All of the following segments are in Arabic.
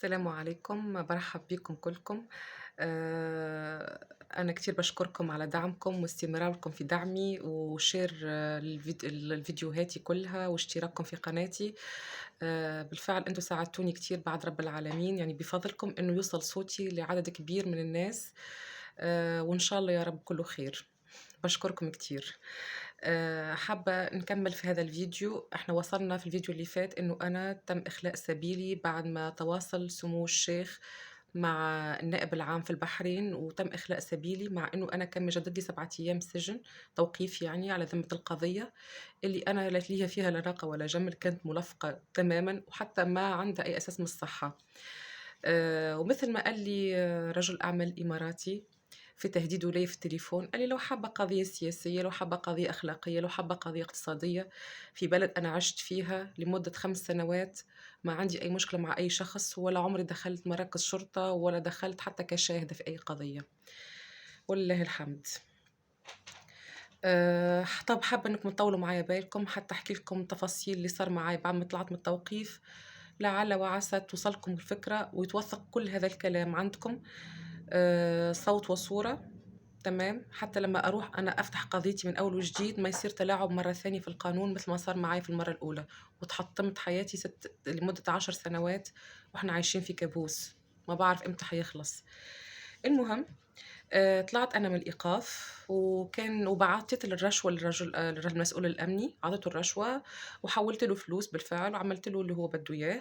السلام عليكم، برحب بكم كلكم. أنا كتير بشكركم على دعمكم واستمراركم في دعمي وشير الفيديوهاتي كلها واشتراككم في قناتي. بالفعل أنتوا ساعدتوني كتير بعد رب العالمين، يعني بفضلكم إنه يوصل صوتي لعدد كبير من الناس. وإن شاء الله يا رب كله خير. بشكركم كتير. حابة نكمل في هذا الفيديو. احنا وصلنا في الفيديو اللي فات انه انا تم اخلاء سبيلي بعد ما تواصل سمو الشيخ مع النائب العام في البحرين وتم اخلاء سبيلي، مع انه انا كان مجدد لي 7 ايام سجن توقيف يعني على ذمة القضية اللي انا لا ليها فيها لا ناقة ولا جمل، كانت ملفقة تماما وحتى ما عندها اي اساس من الصحة. ومثل ما قال لي رجل اعمال اماراتي في تهديده لي في التليفون، قال لي لو حابة قضية سياسية، لو حابة قضية أخلاقية، لو حابة قضية اقتصادية في بلد أنا عشت فيها لمدة 5 سنوات، ما عندي أي مشكلة مع أي شخص، ولا عمري دخلت مراكز شرطة ولا دخلت حتى كشاهدة في أي قضية، ولله الحمد. طب حابة إنكم تطولوا معايا بالكم حتى أحكي لكم تفاصيل اللي صار معاي بعد ما طلعت من التوقيف، لعل وعسى توصلكم الفكرة ويتوثق كل هذا الكلام عندكم، صوت وصورة. تمام، حتى لما أروح أنا أفتح قضيتي من أول وجديد ما يصير تلاعب مرة ثانية في القانون مثل ما صار معي في المرة الأولى، وتحطمت حياتي لمدة 10 سنوات وإحنا عايشين في كابوس ما بعرف إمتى حيخلص. المهم، طلعت أنا من الإيقاف وبعتت الرشوة للرجل المسؤول الأمني، عطيته الرشوة وحولت له فلوس بالفعل وعملت له اللي هو بده إياه.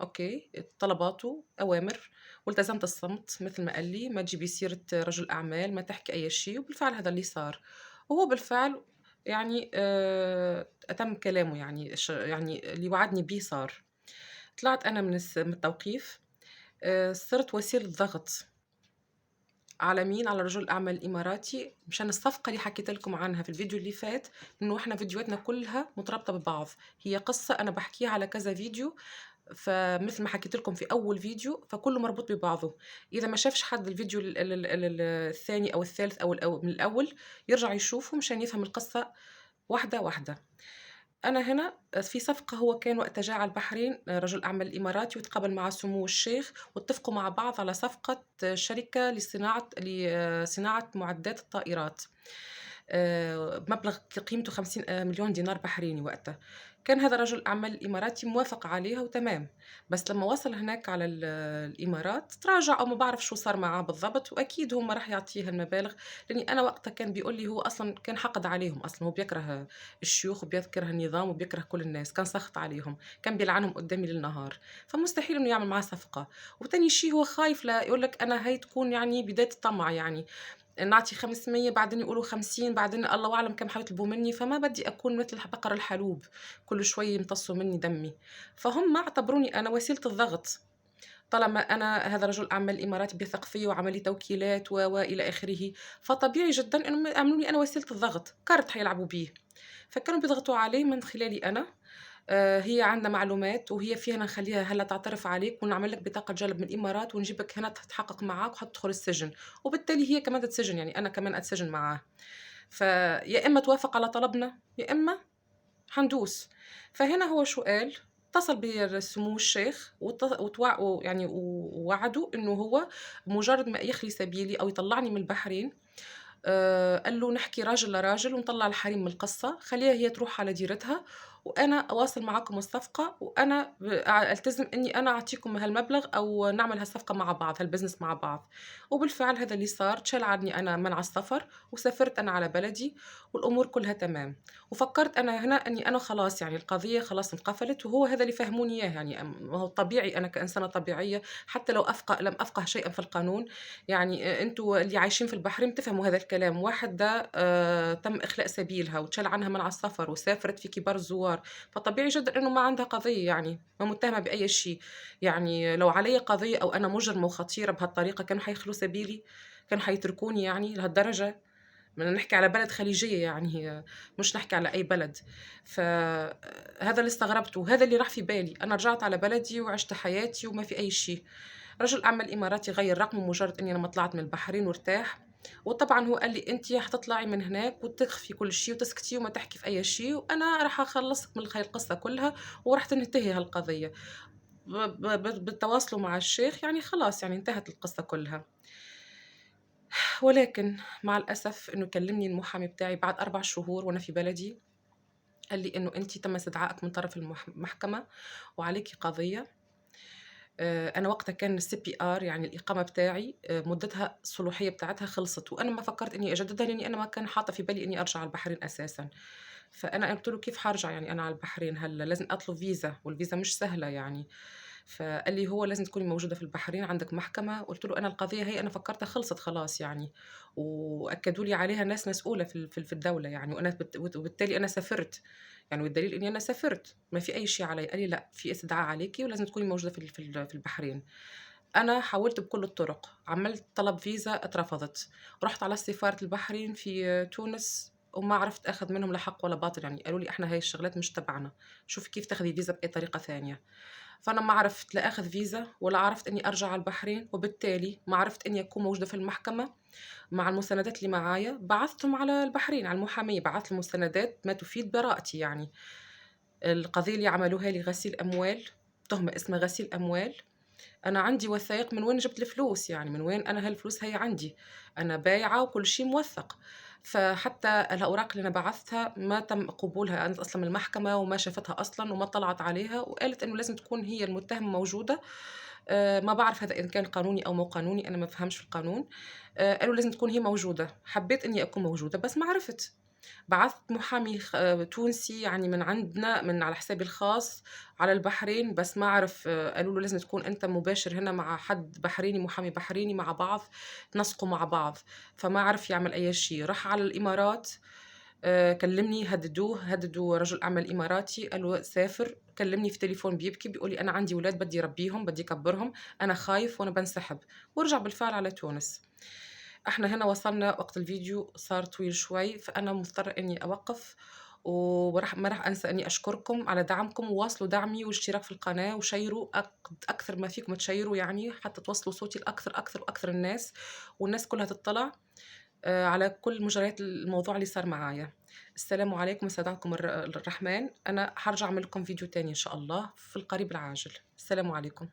أوكي، طلباته أوامر والتزمت الصمت مثل ما قال لي، ما تجيبي سيرة رجل أعمال، ما تحكي أي شيء، وبالفعل هذا اللي صار. وهو بالفعل يعني أتم كلامه، يعني يعني اللي وعدني بيه صار. طلعت أنا من التوقيف. صرت وسيلة ضغط على مين؟ على رجل الأعمال الإماراتي مشان الصفقة اللي حكيت لكم عنها في الفيديو اللي فات، إنه إحنا فيديوهاتنا كلها مترابطة ببعض، هي قصة أنا بحكيها على كذا فيديو. فمثل ما حكيت لكم في أول فيديو فكله مربوط ببعضه. إذا ما شافش حد الفيديو الثاني أو الثالث أو من الأول يرجع يشوفه مشان يفهم القصة واحدة واحدة. أنا هنا في صفقة، هو كان وقتها جاء على البحرين رجل أعمال إماراتي وتقابل مع سمو الشيخ واتفقوا مع بعض على صفقة شركة لصناعة معدات الطائرات، بمبلغ قيمته 50 مليون دينار بحريني وقتها. كان هذا رجل الأعمال الإماراتي موافق عليها وتمام، بس لما وصل هناك على الإمارات تراجع أو ما بعرف شو صار معاه بالضبط، وأكيد هو ما راح يعطيه المبالغ، لأني أنا وقتها كان بيقول لي هو أصلا كان حقد عليهم، أصلا هو بيكره الشيوخ وبيكره النظام وبيكره كل الناس، كان سخط عليهم، كان بيلعنهم قدامي للنهار، فمستحيل إنه يعمل معاه صفقة. وتاني شيء هو خايف لا يقول لك أنا هي تكون يعني بداية الطمع، يعني نعطي 500 بعدين يقولوا 50 بعدين الله أعلم كم حيطلبوا مني، فما بدي أكون مثل بقر الحلوب كل شوي يمتصوا مني دمي. فهم اعتبروني أنا وسيلة الضغط، طالما أنا هذا رجل أعمال إماراتي بيثق فيّ وعمل لي توكيلات وإلى آخره، فطبيعي جدًا إنهم يعاملوني أنا وسيلة الضغط، كارت حيلعبوا بيه. فكانوا بيضغطوا علي من خلالي أنا. هي عندنا معلومات وهي فينا نخلّيها هلّا تعترف عليك ونعمل لك بطاقة جلب من الإمارات ونجيبك هنا تتحقق معاك وحتدخل السجن، وبالتالي هي كمان تتسجن، يعني أنا كمان أتسجن معاه. فيا إما توافق على طلبنا يا إما حندوس. فهنا هو شو قال، اتصل بسمو الشيخ ويعني ووعده إنه هو بمجرد ما يخلي سبيلي أو يطلعني من البحرين، قال له نحكي راجل لراجل ونطلع الحريم من القصة، خليها هي تروح على ديرتها وأنا أواصل معاكم الصفقة، وأنا ألتزم إني أنا أعطيكم هالمبلغ أو نعمل هالصفقة مع بعض، هالبزنس مع بعض. وبالفعل هذا اللي صار، تشال عني أنا منع السفر وسافرت أنا على بلدي والأمور كلها تمام. وفكرت أنا هنا إني أنا خلاص يعني القضية خلاص انقفلت، وهو هذا اللي فهموني إياه، يعني ما هو طبيعي أنا كإنسانة طبيعية حتى لو لم أفقه شيئا في القانون، يعني أنتم اللي عايشين في البحرين بتفهموا هذا الكلام. واحدة تم إخلاء سبيلها وتشال عنها منع السفر وسافرت في كبار الزوار، فطبيعي جدًا إنه ما عندها قضية، يعني ما متهمة بأي شيء. يعني لو علي قضية أو أنا مجرمة وخطيرة بهالطريقة كانوا حيخلوا سبيلي؟ كانوا حيتركوني يعني لهالدرجة؟ بدنا نحكي على بلد خليجية يعني، مش نحكي على أي بلد. فهذا اللي استغربته وهذا اللي راح في بالي. أنا رجعت على بلدي وعشت حياتي وما في أي شيء. رجل أعمال إماراتي غيّر رقمه مجرد إني لمّا طلعت من البحرين وارتاح، وطبعًا هو قال لي: "أنتِ حتطلعي من هناك وتخفي كل شي وتسكتي وما تحكي في أي شي، وأنا راح أخلّصك من القصة كلها وراح تنتهي هالقضية." بتواصلوا مع الشيخ يعني خلاص يعني انتهت القصة كلها. ولكن مع الأسف إنه كلمني المحامي بتاعي بعد 4 شهور وأنا في بلدي، قال لي إنه أنتِ تم استدعائِك من طرف المحكمة وعليكِ قضية. أنا وقتها كان الCPR يعني الإقامة بتاعي مدتها الصلاحية بتاعتها خلصت، وأنا ما فكرت إني أجددها لإني أنا ما كان حاطة في بالي إني أرجع على البحرين أساسًا. فأنا قُلت له: "كيف حارجع يعني أنا على البحرين هلّأ؟ لازم أطلب فيزا والفيزا مش سهلة يعني." فقال لي: "هو لازم تكوني موجودة في البحرين عندِك محكمة." قُلت له: "أنا القضية هي أنا فكرتها خلصت خلاص يعني." وأكدوا لي عليها ناس مسؤولة في الدولة يعني، وأنا وبالتالي أنا سافرت، يعني والدليل إني أنا سافرت، ما في أي شي عليَّ. قال لي: "لأ، في استدعاء عليكِ ولازم تكوني موجودة في البحرين." أنا حاولت بكل الطرق، عملت طلب فيزا اترفضت، رُحت على سفارة البحرين في تونس وما عرفت آخذ منهم لا حق ولا باطل، يعني قالوا لي: "إحنا هاي الشغلات مش تبعنا، شوفي كيف تاخدي فيزا بأي طريقة ثانية." فأنا ما عرفت لا آخذ فيزا ولا عرفت إني أرجع على البحرين، وبالتالي ما عرفت إني أكون موجودة في المحكمة مع المستندات اللي معايا. بعثتهم على البحرين على المحامية، بعثت المستندات ما تفيد براءتي يعني. القضية اللي عملوها لي غسيل أموال، تهمة اسمها غسيل أموال. أنا عندي وثائق من وين جبت الفلوس، يعني من وين أنا هالفلوس هي عندي، أنا بايعة وكل شي موثّق. فحتى الأوراق اللي أنا بعثتها ما تم قبولها أنا أصلًا من المحكمة وما شافتها أصلًا وما اطلعت عليها، وقالت إنه لازم تكون هي المتهمة موجودة. ما باعرف هذا إن كان قانوني أو مو قانوني، أنا ما بافهمش في القانون. قالوا لازم تكون هي موجودة، حبيت إني أكون موجودة بس ما عرفت. بعثت محامي تونسي يعني من عندنا من على حسابي الخاص على البحرين، بس ما عرف. قالوا له لازم تكون أنت مباشر هنا مع حد بحريني، محامي بحريني مع بعض، تنسقوا مع بعض. فما عرف يعمل أي شيء. راح على الإمارات، كلمني هددوا رجل أعمال إماراتي، قال له سافر. كلمني في تليفون بيبكي بيقول لي: أنا عندي ولاد بدي أربيهم بدي أكبرهم، أنا خايف وأنا بنسحب. ورجع بالفعل على تونس. إحنا هنا وصلنا وقت الفيديو صار طويل شوي، فأنا مضطرة إني أوقف. ما راح أنسى إني أشكركم على دعمكم، وواصلوا دعمي والاشتراك في القناة وشيروا أكثر ما فيكم تشيروا يعني حتى توصلوا صوتي لأكثر أكثر وأكثر الناس، والناس كلها تطلع على كل مجريات الموضوع اللي صار معايا. السلام عليكم، استودعكم الرحمن. أنا حرجع أعمل لكم فيديو تاني إن شاء الله في القريب العاجل. السلام عليكم.